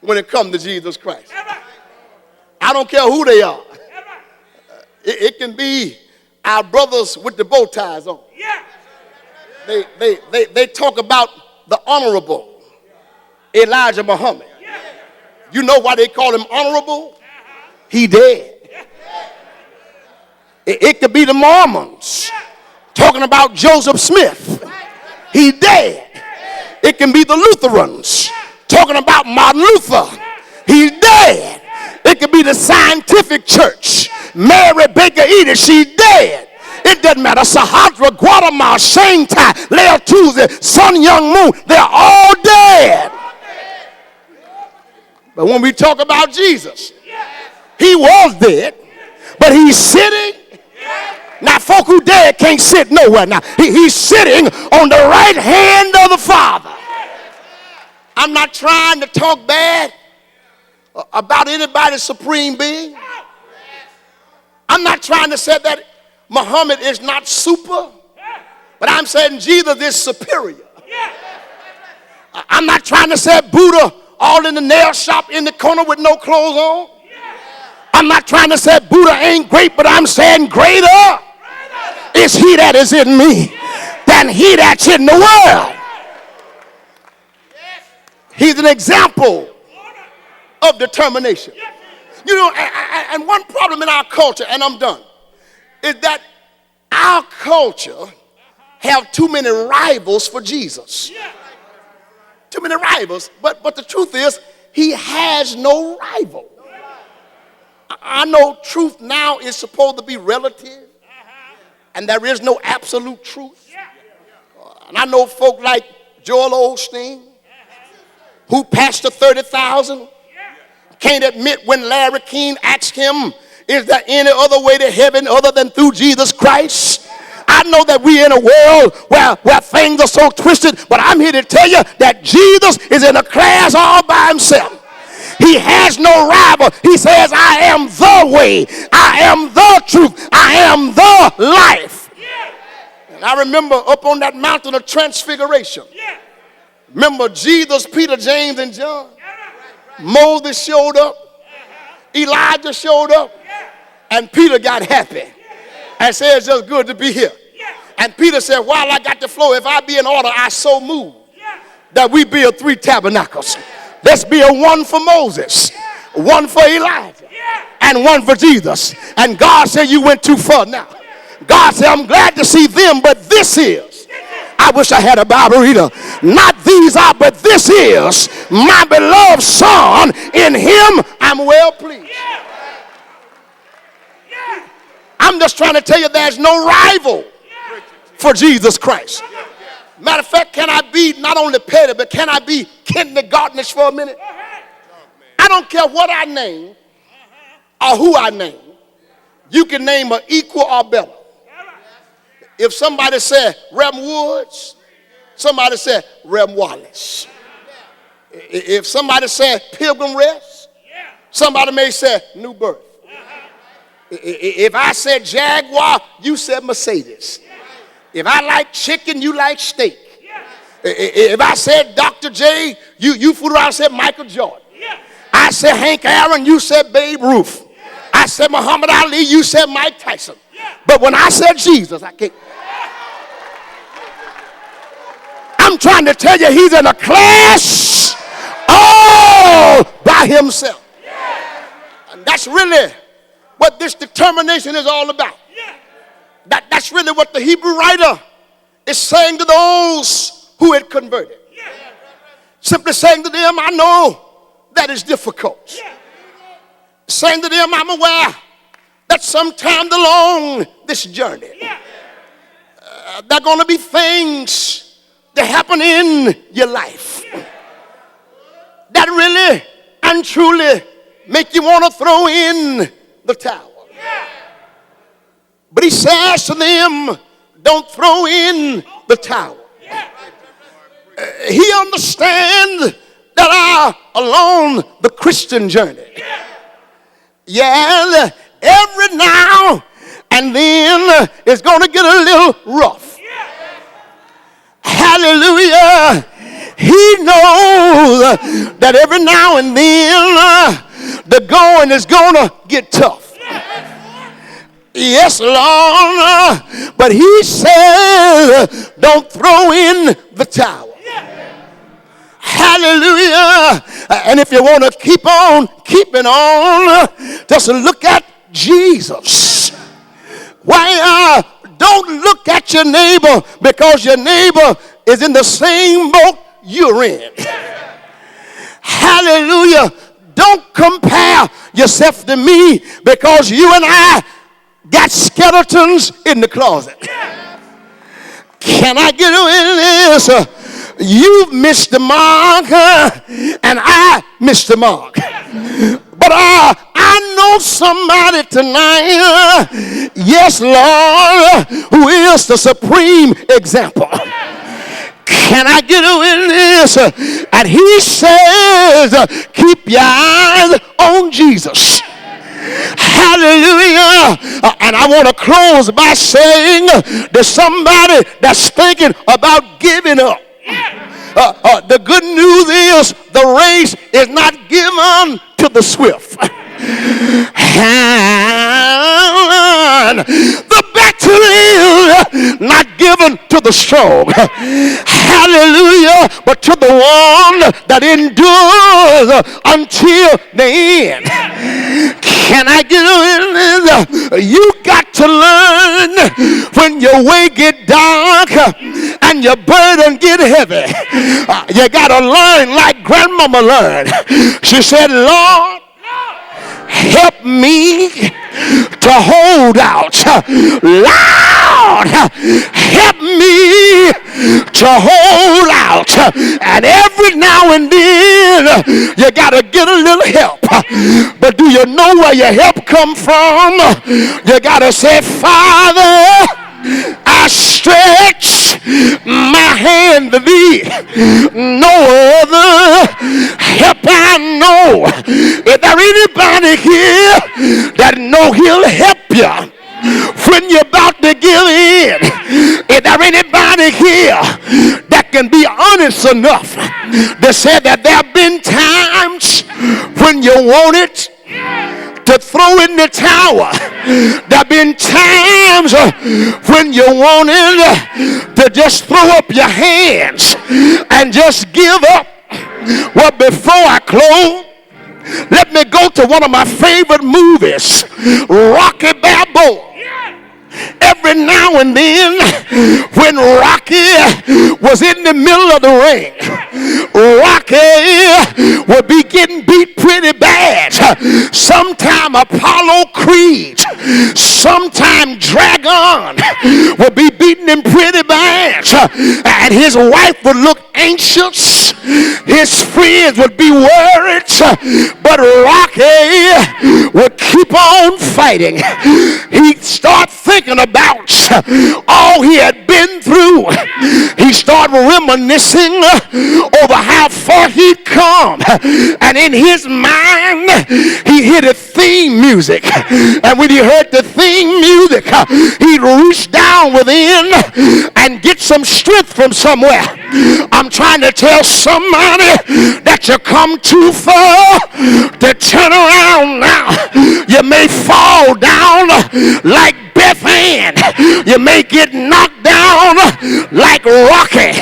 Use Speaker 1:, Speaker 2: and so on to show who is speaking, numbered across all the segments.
Speaker 1: when it comes to Jesus Christ. I don't care who they are. It can be our brothers with the bow ties on. They talk about the honorable Elijah Muhammad. You know why they call him honorable? He dead. It could be the Mormons talking about Joseph Smith. He dead. It can be the Lutherans talking about Martin Luther. He's dead. It could be the scientific church. Mary Baker Eddy, she's dead. It doesn't matter. Sahadra, Guatemala, Shanghai, Leo Tuesday, Sun Young Moon, they're all dead. But when we talk about Jesus, he was dead, but he's sitting. Now, folk who dead can't sit nowhere now. He's sitting on the right hand of the Father. I'm not trying to talk bad about anybody's supreme being. I'm not trying to say that Muhammad is not super, but I'm saying Jesus is superior. I'm not trying to say Buddha all in the nail shop in the corner with no clothes on. I'm not trying to say Buddha ain't great, but I'm saying greater is he that is in me than he that's in the world. He's an example of determination. You know, and one problem in our culture, and I'm done, is that our culture have too many rivals for Jesus. Too many rivals, but the truth is, he has no rival. I know truth now is supposed to be relative, and there is no absolute truth. And I know folk like Joel Osteen, who pastored 30,000, can't admit when Larry King asked him, is there any other way to heaven other than through Jesus Christ? I know that we're in a world where things are so twisted, but I'm here to tell you that Jesus is in a class all by himself. He has no rival. He says, I am the way, I am the truth, I am the life. And I remember up on that mountain of transfiguration, remember Jesus, Peter, James, and John. Moses showed up, Elijah showed up, and Peter got happy and said, it's just good to be here. And Peter said, while I got the flow, if I be in order, I so move that we build 3 tabernacles. Let's build one for Moses, one for Elijah, and one for Jesus. And God said, you went too far now. God said, I'm glad to see them, but this is. I wish I had a Bible reader. Not these are, but this is my beloved son. In him I'm well pleased. I'm just trying to tell you there's no rival for Jesus Christ. Matter of fact, can I be not only petty, but can I be kindergartenish for a minute? I don't care what I name or who I name. You can name an equal or better. If somebody said Rem Woods, somebody said Rem Wallace. If somebody said Pilgrim Rest, somebody may say New Birth. If I said Jaguar, you said Mercedes. If I like chicken, you like steak. If I said Dr. J, you fooled around and said Michael Jordan. I said Hank Aaron, you said Babe Ruth. I said Muhammad Ali, you said Mike Tyson. But when I said Jesus, I can't. I'm trying to tell you, he's in a class all by himself. And that's really what this determination is all about. That's really what the Hebrew writer is saying to those who had converted. Simply saying to them, I know that is difficult. Saying to them, I'm aware that sometime along this journey, there are going to be things that happen in your life that really and truly make you want to throw in the towel. But he says to them, don't throw in the towel. He understands that are along the Christian journey. Yeah, every now and then it's going to get a little rough. Hallelujah. He knows that every now and then the going is gonna get tough. Yes, Lord, but he says, don't throw in the towel. Hallelujah. And if you want to keep on keeping on, just look at Jesus. Why? Don't look at your neighbor, because your neighbor is in the same boat you're in. Hallelujah. Don't compare yourself to me, because you and I got skeletons in the closet. Can I get away with this? You've missed the mark, and I missed the mark. But I know somebody tonight, yes, Lord, who is the supreme example. Can I get a witness? And he says, keep your eyes on Jesus. Hallelujah. And I want to close by saying to somebody that's thinking about giving up, the good news is the race is not given to the swift. And the battle is not given to the strong. Hallelujah. But to the one that endures until the end. Can I get in? You got to learn when your way get dark and your burden get heavy. You got to learn like grandmama learned. She said, Lord, help me to hold out. Lord, help me to hold out. And every now and then you got to get a little help. But do you know where your help come from? You got to say, Father, I stretch my hand to thee. No other help I know. Is there anybody here that know he'll help you when you're about to give in? Is there anybody here that can be honest enough to say that there have been times when you wanted to throw in the towel? There have been times when you wanted to just throw up your hands and just give up. Well, before I close, let me go to one of my favorite movies, Rocky Balboa. Every now and then, when Rocky was in the middle of the ring, Rocky would be getting beat pretty bad. Sometime Apollo Creed, sometime Dragon would be beating him pretty bad. And his wife would look anxious. His friends would be worried. But Rocky would keep on fighting. He'd start thinking about all he had been through. He started reminiscing over how far he'd come. And in his mind, he heard the theme music. And when he heard the theme music, he'd reach down within and get some strength from somewhere. I'm trying to tell somebody that you come too far to turn around now. You may fall down like Beth Ann. You may get knocked down like Rocky,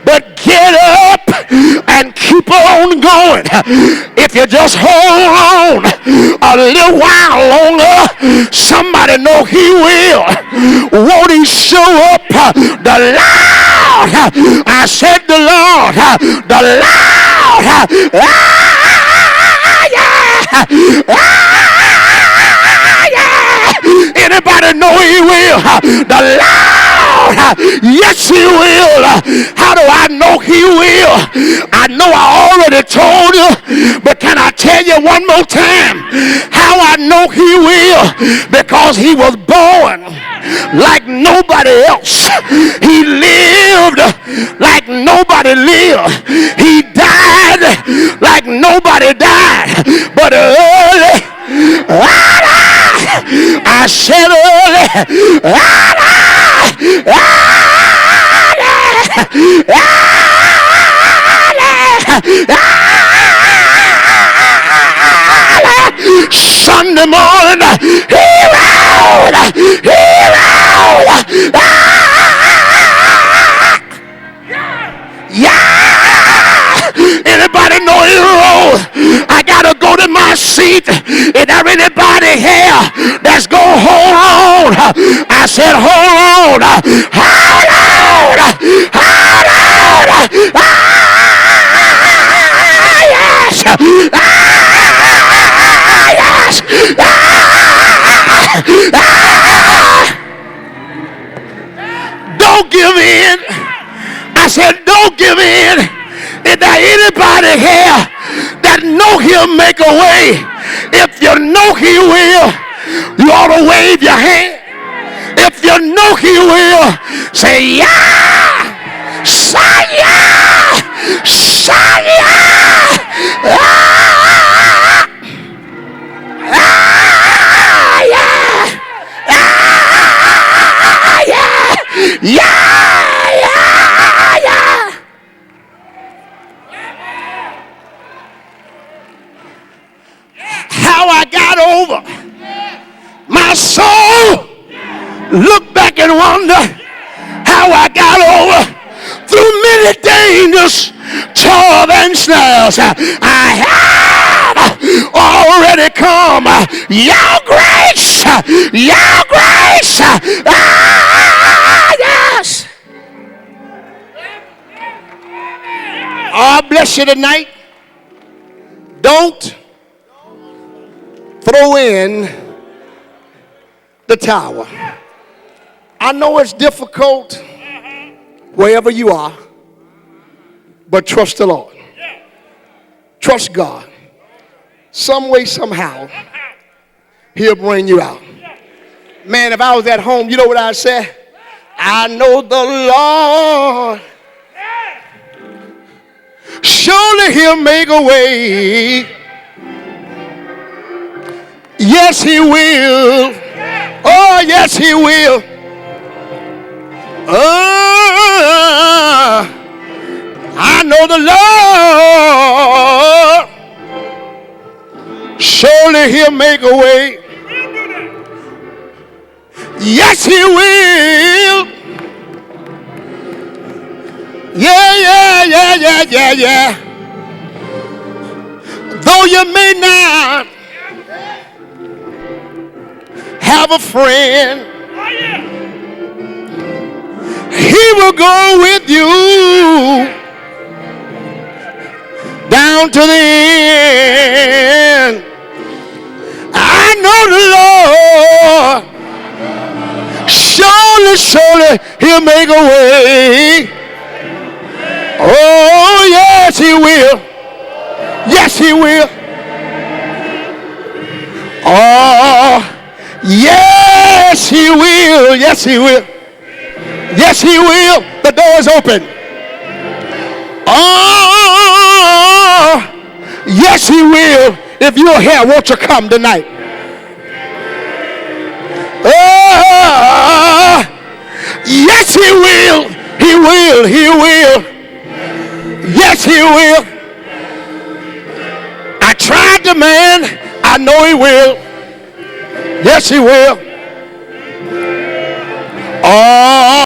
Speaker 1: but get up and keep on going. If you just hold on a little while longer, somebody know he will. Won't he show up? The Lord, I said the Lord, the Lord, anybody know he will? The Lord, yes he will. How do I know he will? I know I already told you, but can I tell you one more time how I know he will? Because he was born like nobody else. He lived like nobody lived. He died like nobody died. But early, I said early, Sunday morning, he rode. Yeah. Anybody know he rode? I gotta go to my seat. Is there anybody here that's gonna hold on? I said, hold on. Hold on. Hold on. Yes. Don't give in. I said, don't give in. Is there anybody here that know he'll make a way? If you know he will, you ought to wave your hand. If you know he will, say yeah. Say yeah. Say yeah. How I got over, my soul look back and wonder how I got over through many dangers, toil and snares. I have already come. Your grace, yes. Oh, bless you tonight. Don't throw in the towel. I know it's difficult wherever you are, but trust the Lord. Trust God. Some way, somehow, he'll bring you out. Man, if I was at home, you know what I'd say? I know the Lord. Surely he'll make a way. Yes, he will. Oh, yes, he will. I know the Lord. Surely he'll make a way. Yes, he will. Yeah. Though you may not have a friend, he will go with you down to the end. I know the Lord. Surely he'll make a way. Oh, yes, he will. Yes, he will. Oh, yes, he will. Yes, he will. Yes, he will. The door is open. Oh, yes, he will. If you're here, won't you come tonight? Oh, yes, he will. He will. He will. Yes, he will. I tried the man. I know he will. Yes, he will. Oh.